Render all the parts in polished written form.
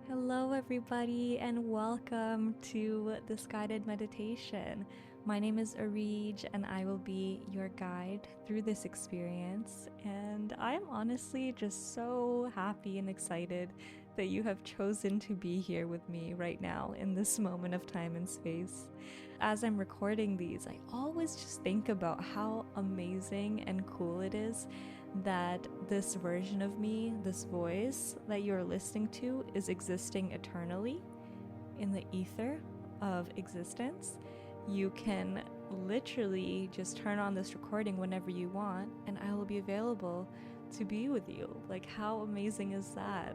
Hello, everybody, and welcome to this guided meditation. My name is 𝗟𝗕𝗓𝗔𝗧, and I will be your guide through this experience. And I'm honestly just so happy and excited that you have chosen to be here with me right now in this moment of time and space. As I'm recording these, I always just think about how amazing and cool it is that this version of me, this voice that you're listening to, is existing eternally in the ether of existence. You can literally just turn on this recording whenever you want, and I will be available to be with you. Like, how amazing is that?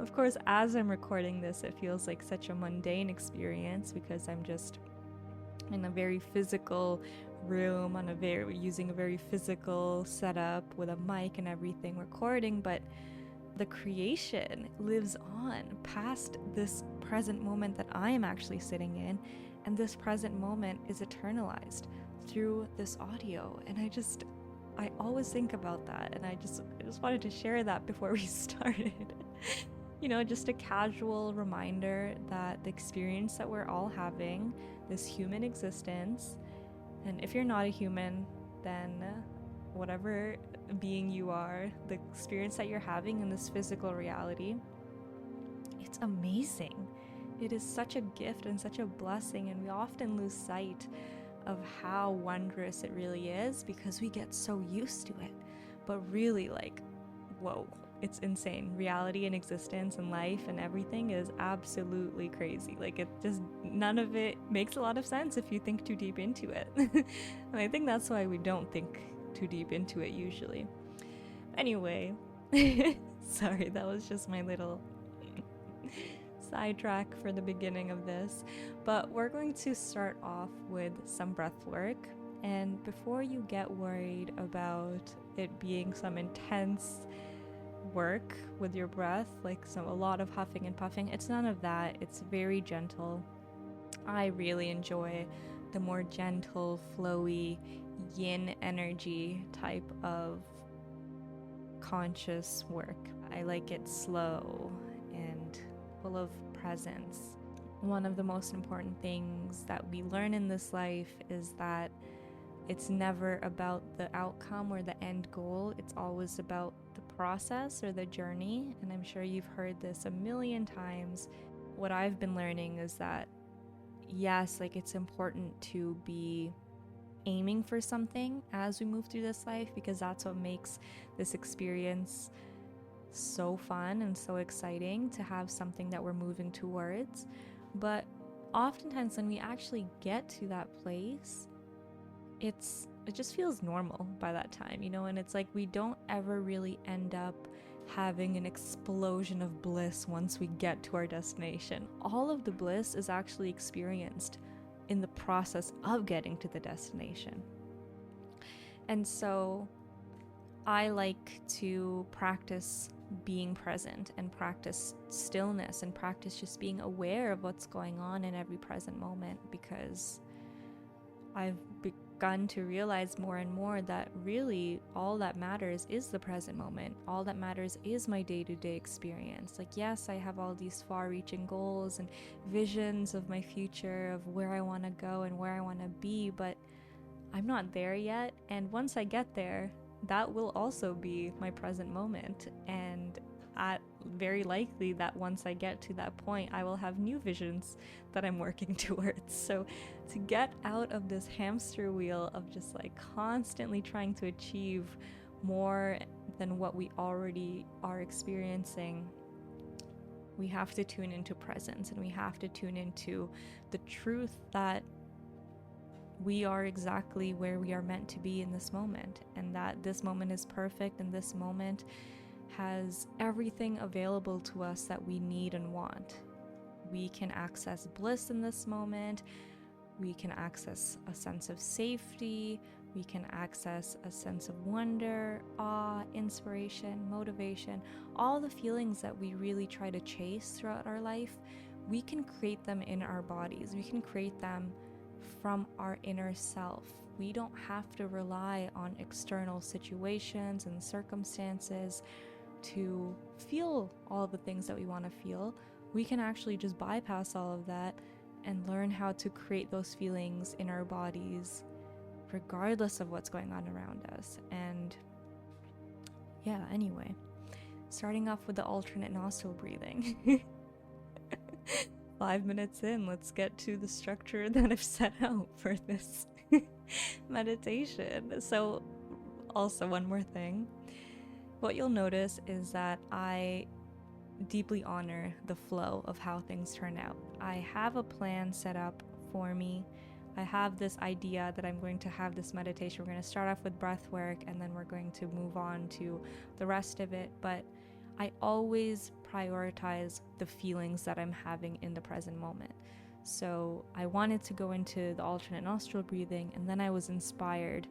Of course, as I'm recording this, it feels like such a mundane experience because I'm just in a very physical room using a very physical setup with a mic and everything recording, but the creation lives on past this present moment that I am actually sitting in, and this present moment is eternalized through this audio. And I always think about that, and I just wanted to share that before we started. Just a casual reminder that the experience that we're all having, this human existence, and if you're not a human, then whatever being you are, the experience that you're having in this physical reality, it's amazing. It is such a gift and such a blessing, and we often lose sight of how wondrous it really is because we get so used to it. But really, whoa, it's insane. Reality and existence and life and everything is absolutely crazy. None of it makes a lot of sense if you think too deep into it. And I think that's why we don't think too deep into it usually. Anyway, sorry, that was just my little sidetrack for the beginning of this. But we're going to start off with some breath work. And before you get worried about it being some intense work with your breath, a lot of huffing and puffing, it's none of that. It's very gentle. I really enjoy the more gentle, flowy, yin energy type of conscious work. I like it slow and full of presence. One of the most important things that we learn in this life is that it's never about the outcome or the end goal. It's always about the process or the journey. And I'm sure you've heard this a million times. What I've been learning is that, yes, it's important to be aiming for something as we move through this life, because that's what makes this experience so fun and so exciting, to have something that we're moving towards. But oftentimes when we actually get to that place, it just feels normal by that time, and it's like we don't ever really end up having an explosion of bliss once we get to our destination. All of the bliss is actually experienced in the process of getting to the destination. And so I like to practice being present and practice stillness and practice just being aware of what's going on in every present moment, because I've begun to realize more and more that really all that matters is the present moment. All that matters is my day-to-day experience. Yes, I have all these far-reaching goals and visions of my future, of where I want to go and where I want to be, but I'm not there yet. And once I get there, that will also be my present moment. And very likely that once I get to that point, I will have new visions that I'm working towards. So to get out of this hamster wheel of just constantly trying to achieve more than what we already are experiencing, we have to tune into presence, and we have to tune into the truth that we are exactly where we are meant to be in this moment, and that this moment is perfect, and this moment has everything available to us that we need and want. We can access bliss in this moment. We can access a sense of safety. We can access a sense of wonder, awe, inspiration, motivation, all the feelings that we really try to chase throughout our life. We can create them in our bodies. We can create them from our inner self. We don't have to rely on external situations and circumstances to feel all the things that we want to feel, we can actually just bypass all of that and learn how to create those feelings in our bodies regardless of what's going on around us. And yeah, anyway, starting off with the alternate nostril breathing. 5 minutes in, let's get to the structure that I've set out for this meditation. So also, one more thing, what you'll notice is that I deeply honor the flow of how things turn out. I have a plan set up for me. I have this idea that I'm going to have this meditation. We're going to start off with breath work, and then we're going to move on to the rest of it. But I always prioritize the feelings that I'm having in the present moment. So I wanted to go into the alternate nostril breathing, and then I was inspired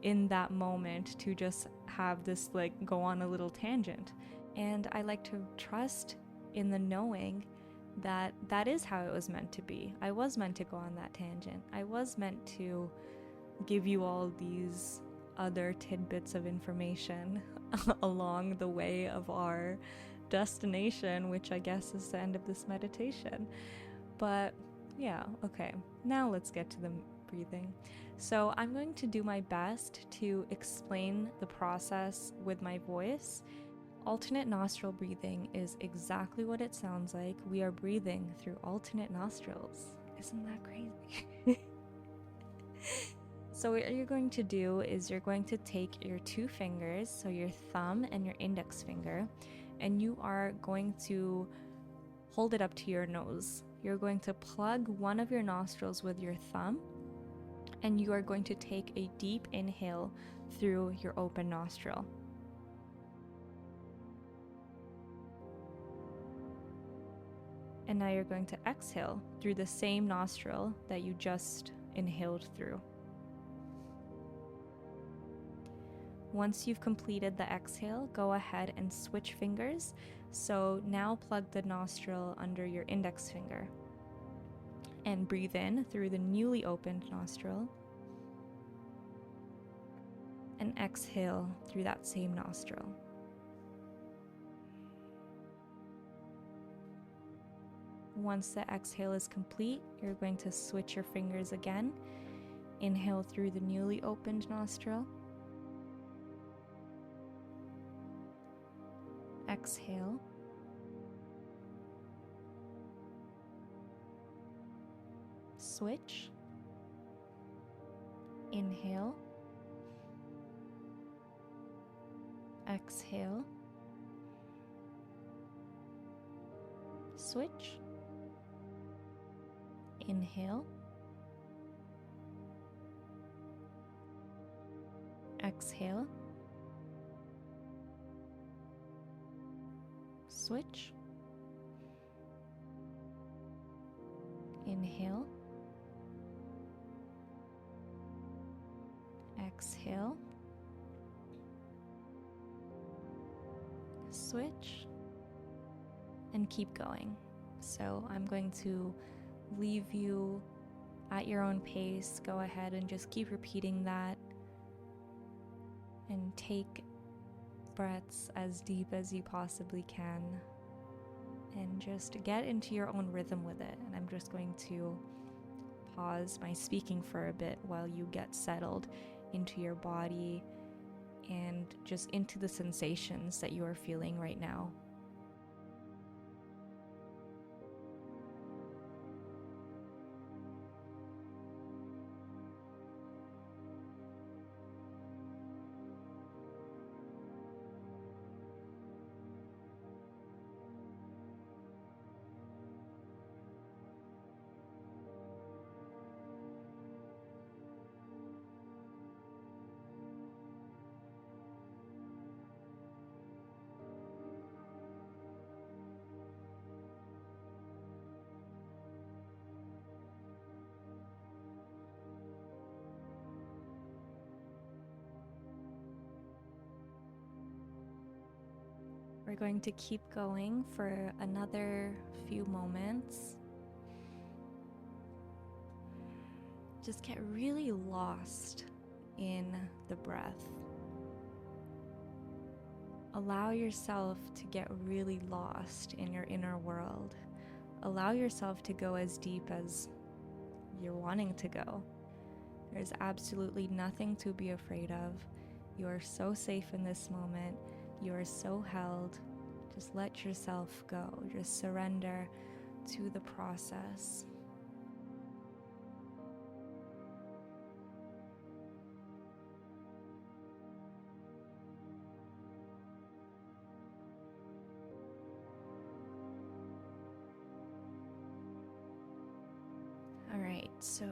in that moment to just have this go on a little tangent. And I like to trust in the knowing that that is how it was meant to be. I was meant to go on that tangent. I was meant to give you all these other tidbits of information along the way of our destination, which I guess is the end of this meditation. But yeah, okay, now let's get to the breathing. So I'm going to do my best to explain the process with my voice. Alternate nostril breathing is exactly what it sounds like. We are breathing through alternate nostrils. Isn't that crazy? So what you're going to do is you're going to take your 2 fingers, so your thumb and your index finger, and you are going to hold it up to your nose. You're going to plug one of your nostrils with your thumb, and you are going to take a deep inhale through your open nostril. And now you're going to exhale through the same nostril that you just inhaled through. Once you've completed the exhale, go ahead and switch fingers. So now plug the nostril under your index finger and breathe in through the newly opened nostril, and exhale through that same nostril. Once the exhale is complete, you're going to switch your fingers again. Inhale through the newly opened nostril. Exhale. Switch. Inhale. Exhale. Switch. Inhale. Exhale. Switch. Inhale. Exhale. Switch. And keep going. So I'm going to leave you at your own pace. Go ahead and just keep repeating that, and take breaths as deep as you possibly can, and just get into your own rhythm with it. And I'm just going to pause my speaking for a bit while you get settled into your body and just into the sensations that you are feeling right now. We're going to keep going for another few moments. Just get really lost in the breath. Allow yourself to get really lost in your inner world. Allow yourself to go as deep as you're wanting to go. There's absolutely nothing to be afraid of. You are so safe in this moment. You are so held. Just let yourself go. Just surrender to the process. All right, so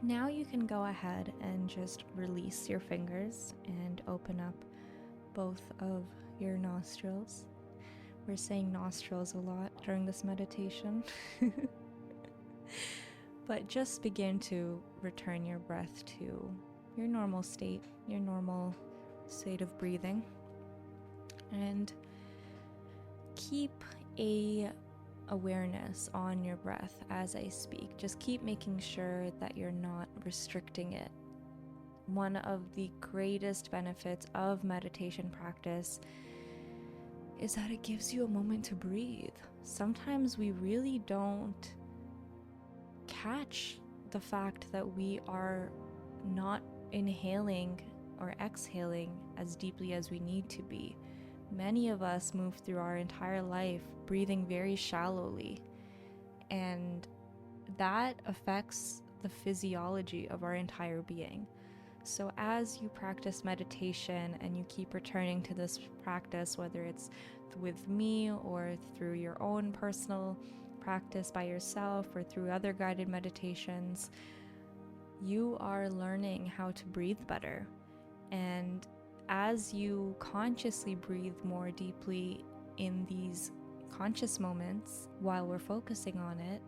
now you can go ahead and just release your fingers and open up both of your nostrils. We're saying nostrils a lot during this meditation. But just begin to return your breath to your normal state of breathing. And keep a awareness on your breath as I speak. Just keep making sure that you're not restricting it. One of the greatest benefits of meditation practice is that it gives you a moment to breathe. Sometimes we really don't catch the fact that we are not inhaling or exhaling as deeply as we need to be. Many of us move through our entire life breathing very shallowly, and that affects the physiology of our entire being. So as you practice meditation and you keep returning to this practice, whether it's with me or through your own personal practice by yourself or through other guided meditations, you are learning how to breathe better. And as you consciously breathe more deeply in these conscious moments while we're focusing on it,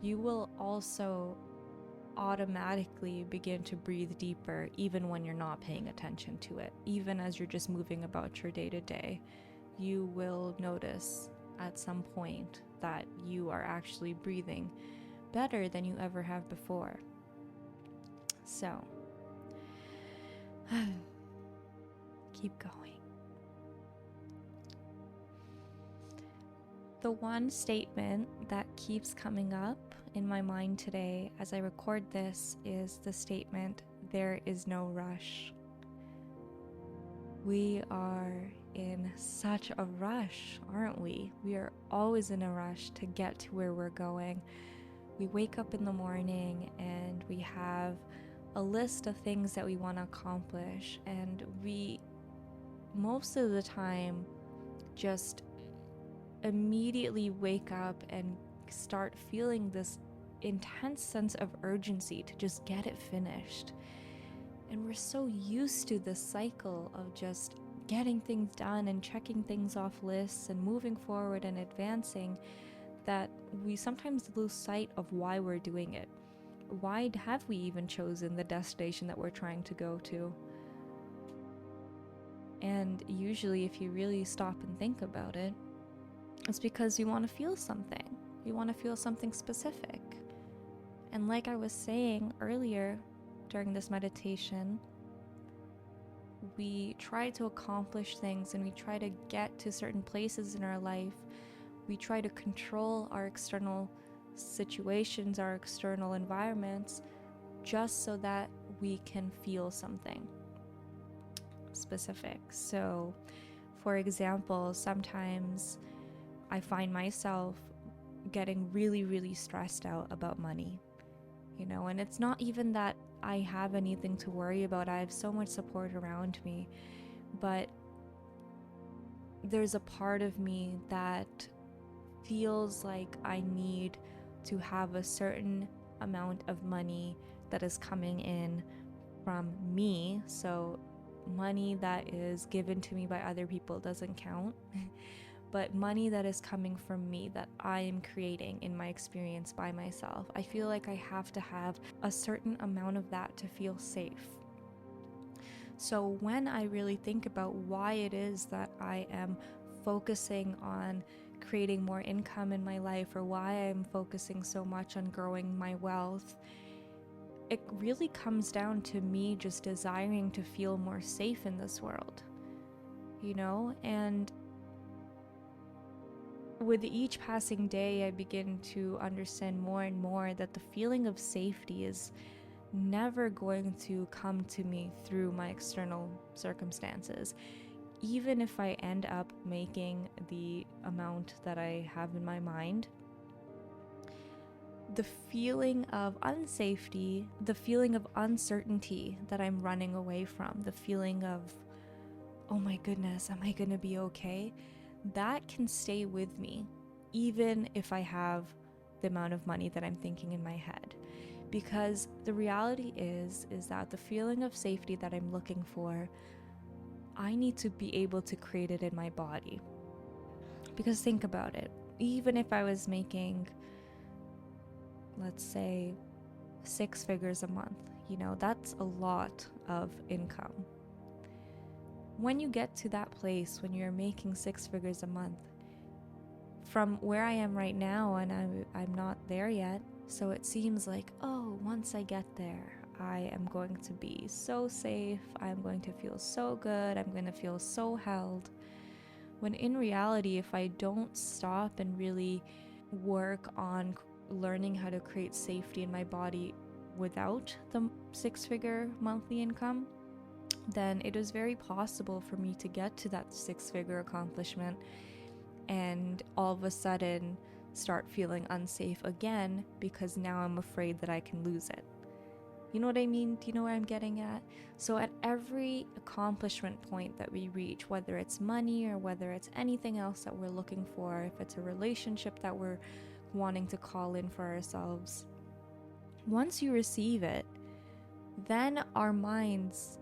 you will also automatically begin to breathe deeper even when you're not paying attention to it. Even as you're just moving about your day-to-day, you will notice at some point that you are actually breathing better than you ever have before. So, keep going. The one statement that keeps coming up in my mind today as I record this is the statement, "There is no rush." We are in such a rush, aren't we? We are always in a rush to get to where we're going. We wake up in the morning and we have a list of things that we want to accomplish, and we most of the time just immediately wake up and start feeling this intense sense of urgency to just get it finished. And we're so used to this cycle of just getting things done and checking things off lists and moving forward and advancing that we sometimes lose sight of why we're doing it. Why have we even chosen the destination that we're trying to go to? And usually, if you really stop and think about it, it's because you want to feel something. You want to feel something specific. And like I was saying earlier during this meditation, we try to accomplish things and we try to get to certain places in our life. We try to control our external situations, our external environments, just so that we can feel something specific. So, for example, sometimes I find myself getting really, really stressed out about money, and it's not even that I have anything to worry about. I have so much support around me, but there's a part of me that feels like I need to have a certain amount of money that is coming in from me. So money that is given to me by other people doesn't count, but money that is coming from me, that I am creating in my experience by myself. I feel like I have to have a certain amount of that to feel safe. So when I really think about why it is that I am focusing on creating more income in my life, or why I'm focusing so much on growing my wealth, it really comes down to me just desiring to feel more safe in this world. And with each passing day, I begin to understand more and more that the feeling of safety is never going to come to me through my external circumstances. Even if I end up making the amount that I have in my mind, the feeling of unsafety, the feeling of uncertainty that I'm running away from, the feeling of, oh my goodness, am I going to be okay? That can stay with me, even if I have the amount of money that I'm thinking in my head. Because the reality is that the feeling of safety that I'm looking for, I need to be able to create it in my body. Because think about it, even if I was making, let's say, 6 figures a month, that's a lot of income. When you get to that place, when you're making 6 figures a month, from where I am right now, and I'm not there yet, so it seems like, oh, once I get there, I am going to be so safe, I'm going to feel so good, I'm going to feel so held. When in reality, if I don't stop and really work on learning how to create safety in my body without the 6-figure monthly income, then it is very possible for me to get to that 6-figure accomplishment and all of a sudden start feeling unsafe again because now I'm afraid that I can lose it. You know what I mean? Do you know where I'm getting at? So at every accomplishment point that we reach, whether it's money or whether it's anything else that we're looking for, if it's a relationship that we're wanting to call in for ourselves, once you receive it, then our minds,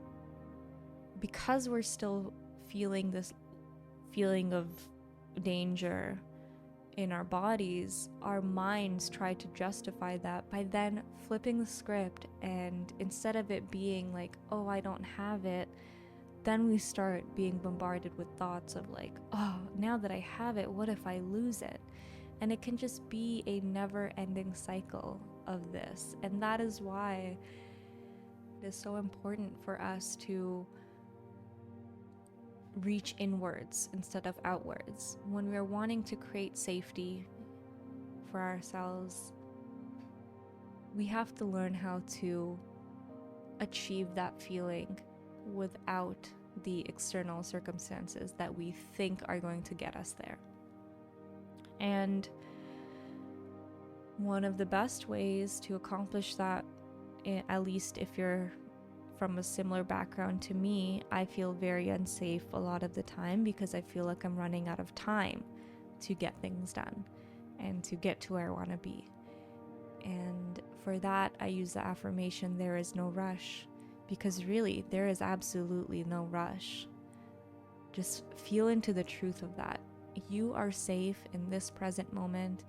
because we're still feeling this feeling of danger in our bodies, our minds try to justify that by then flipping the script, and instead of it being like, oh, I don't have it, then we start being bombarded with thoughts of like, oh, now that I have it, what if I lose it? And it can just be a never-ending cycle of this. And that is why it is so important for us to reach inwards instead of outwards. When we're wanting to create safety for ourselves, we have to learn how to achieve that feeling without the external circumstances that we think are going to get us there. And one of the best ways to accomplish that, at least if you're from a similar background to me, I feel very unsafe a lot of the time because I feel like I'm running out of time to get things done and to get to where I want to be. And for that, I use the affirmation, there is no rush, because really, there is absolutely no rush. Just feel into the truth of that. You are safe in this present moment,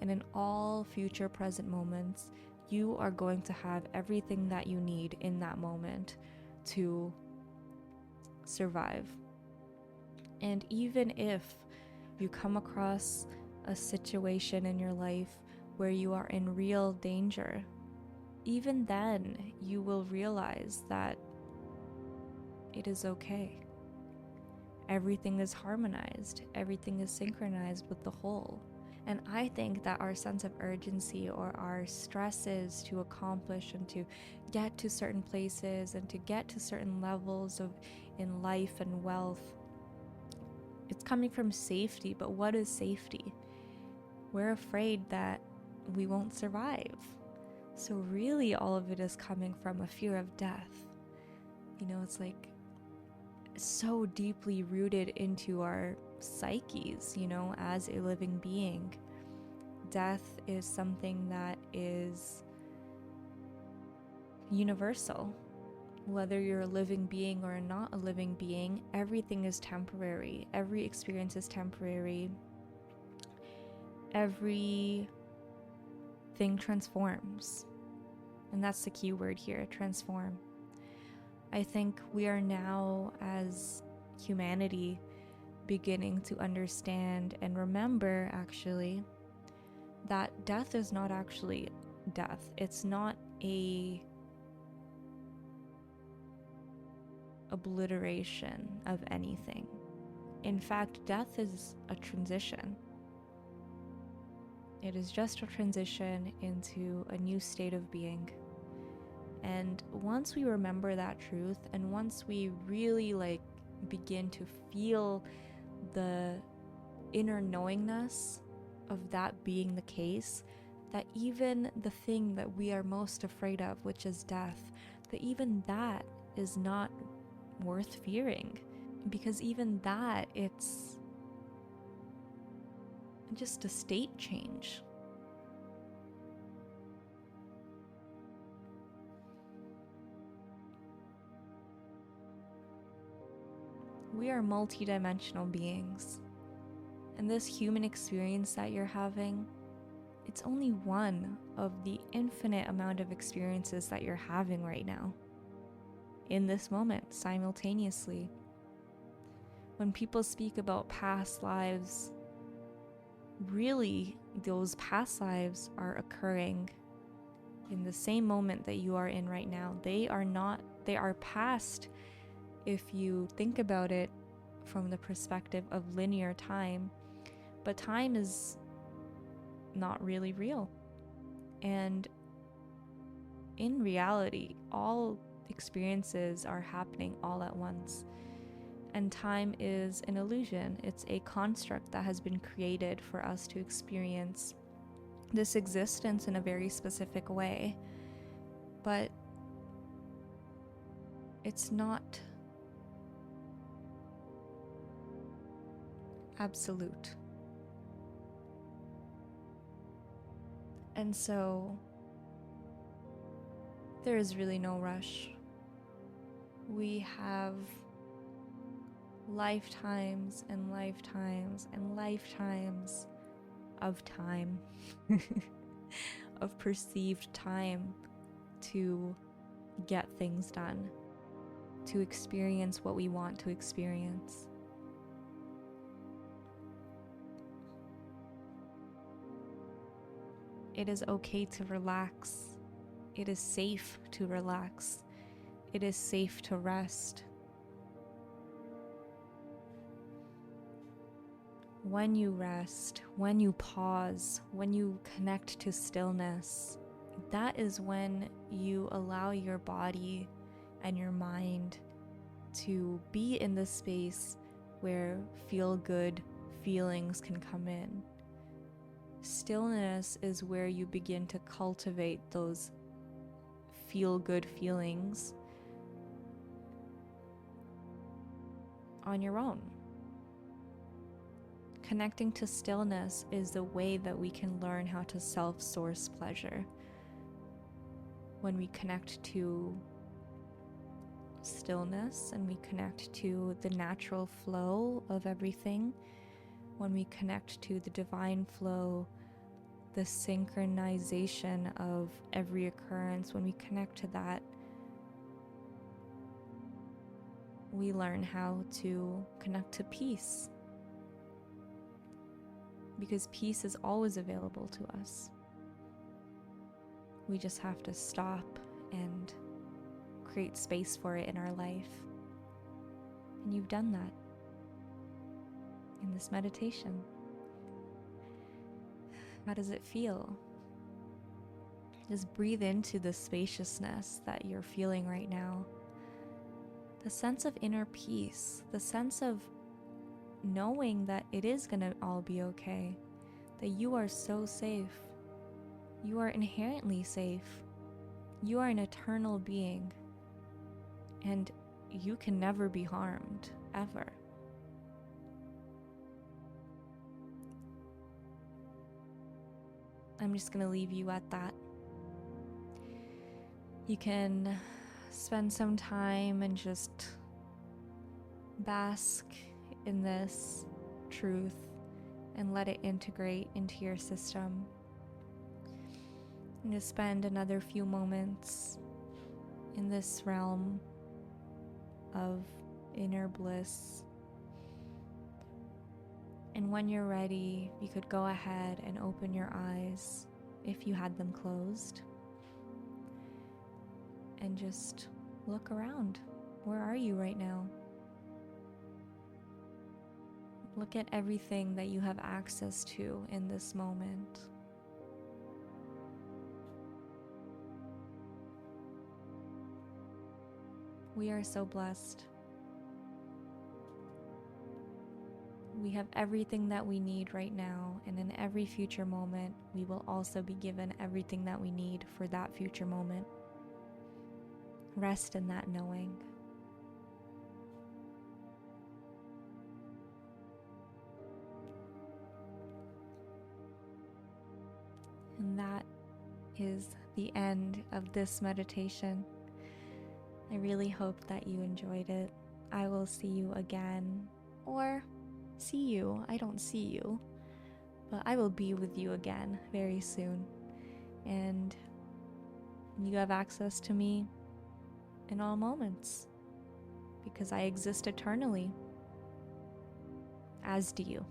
and in all future present moments, you are going to have everything that you need in that moment to survive. And even if you come across a situation in your life where you are in real danger, even then you will realize that it is okay. Everything is harmonized, everything is synchronized with the whole. And I think that our sense of urgency or our stresses to accomplish and to get to certain places and to get to certain levels in life and wealth, it's coming from safety. But what is safety? We're afraid that we won't survive. So really all of it is coming from a fear of death. It's like so deeply rooted into our psyches, as a living being. Death is something that is universal. Whether you're a living being or not a living being, everything is temporary. Every experience is temporary. Everything transforms. And that's the key word here, transform. I think we are now, as humanity, beginning to understand and remember, actually, that death is not actually death. It's not a obliteration of anything. In fact, death is a transition. It is just a transition into a new state of being. And once we remember that truth, and once we really begin to feel the inner knowingness of that being the case, that even the thing that we are most afraid of, which is death, that even that is not worth fearing, because even that, it's just a state change. We are multidimensional beings, and this human experience that you're having, it's only one of the infinite amount of experiences that you're having right now, in this moment, simultaneously. When people speak about past lives, really, those past lives are occurring in the same moment that you are in right now. They are past if you think about it from the perspective of linear time, but time is not really real. And in reality, all experiences are happening all at once. And time is an illusion. It's a construct that has been created for us to experience this existence in a very specific way. But it's not absolute. And so there is really no rush. We have lifetimes and lifetimes and lifetimes of time, of perceived time to get things done, to experience what we want to experience. It is okay to relax. It is safe to relax. It is safe to rest. When you rest, when you pause, when you connect to stillness, that is when you allow your body and your mind to be in the space where feel-good feelings can come in. Stillness is where you begin to cultivate those feel-good feelings on your own. Connecting to stillness is the way that we can learn how to self-source pleasure. When we connect to stillness and we connect to the natural flow of everything, when we connect to the divine flow, the synchronization of every occurrence, when we connect to that, we learn how to connect to peace. Because peace is always available to us. We just have to stop and create space for it in our life. And you've done that in this meditation. How does it feel? Just breathe into the spaciousness that you're feeling right now. The sense of inner peace, the sense of knowing that it is gonna all be okay, that you are so safe. You are inherently safe. You are an eternal being, and you can never be harmed, ever. I'm just gonna leave you at that. You can spend some time and just bask in this truth and let it integrate into your system. And just spend another few moments in this realm of inner bliss. And when you're ready, you could go ahead and open your eyes if you had them closed. And just look around. Where are you right now? Look at everything that you have access to in this moment. We are so blessed. We have everything that we need right now, and in every future moment, we will also be given everything that we need for that future moment. Rest in that knowing. And that is the end of this meditation. I really hope that you enjoyed it. I will see you again, or see you. I don't see you, but I will be with you again very soon. And you have access to me in all moments because I exist eternally, as do you.